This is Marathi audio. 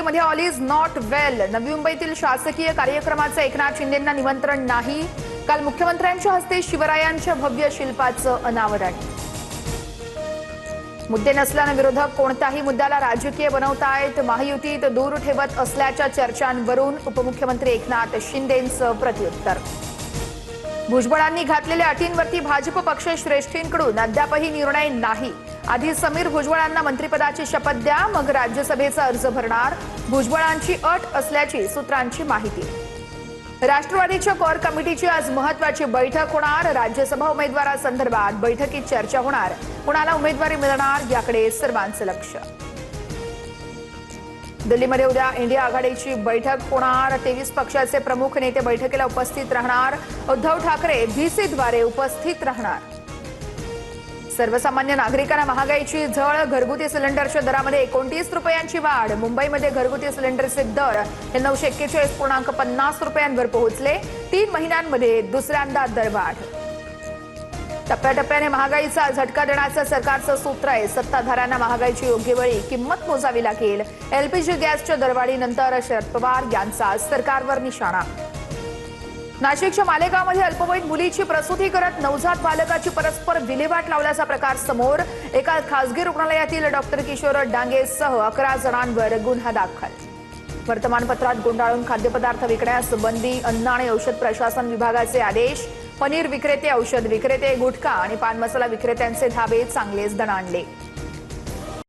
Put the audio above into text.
मध्ये ऑल इज नॉट वेल. नवी मुंबईतील शासकीय कार्यक्रमाचे एकनाथ शिंदेंना निमंत्रण नाही. काल मुख्यमंत्र्यांच्या हस्ते शिवरायांच्या भव्य शिल्पाचं अनावरण. मुद्दे नसल्यानं विरोधक कोणत्याही मुद्द्याला राजकीय बनवतायत. महायुतीत दूर ठेवत असल्याच्या चर्चांवरून उपमुख्यमंत्री एकनाथ शिंदेंचं प्रत्युत्तर. भुजबळांनी घातलेल्या अटींवरती भाजप पक्षश्रेष्ठींकडून अद्यापही निर्णय नाही. आधी समीर भुजबळांना मंत्रिपदाची शपथ द्या, मग राज्यसभेचा अर्ज भरणार. भुजबळांची अट असल्याची सूत्रांची माहिती. राष्ट्रवादीच्या कोर कमिटीची आज महत्त्वाची बैठक होणार. राज्यसभा उमेदवारांसंदर्भात बैठकीत चर्चा होणार. कुणाला उमेदवारी मिळणार याकडे सर्वांचं लक्ष. दिल्लीमध्ये उद्या इंडिया आघाडीची बैठक होणार. 23 पक्षाचे प्रमुख नेते बैठकीला उपस्थित राहणार. उद्धव ठाकरे व्हीसीद्वारे उपस्थित राहणार. सर्वसामान्य नागरिकांना महागाईची झळ. घरगुती सिलेंडरच्या दरामध्ये 29 रुपयांची वाढ. मुंबईमध्ये घरगुती सिलेंडरचे दर हे 941.50 रुपयांवर पोहोचले. 3 महिन्यांमध्ये दुसऱ्यांदा दरवाढ. टप्प्याटप्प्याने महागाईचा झटका देण्याचं सरकारचं सूत्र आहे. सत्ताधाऱ्यांना महागाईची योग्य वेळी किंमत मोजावी लागेल. एलपीजी गॅसच्या दरवाढीनंतर शरद पवार यांचा सरकारवर निशाणा. नाशिकच्या मालेगावमध्ये अल्पवयीन मुलीची प्रसूती करत नवजात बालकाची परस्पर विल्हेवाट लावल्याचा प्रकार समोर. एका खासगी रुग्णालयातील डॉक्टर किशोर डांगेसह 11 जणांवर गुन्हा दाखल. वर्तमानपत्रात गुंडाळून खाद्यपदार्थ विकण्यास बंदी. अन्न आणि औषध प्रशासन विभागाचे आदेश. पनीर विक्रेते, औषध विक्रेते, गुटखा आणि पान मसाला विक्रेत्यांचे धाबे चांगलेच दणाणले.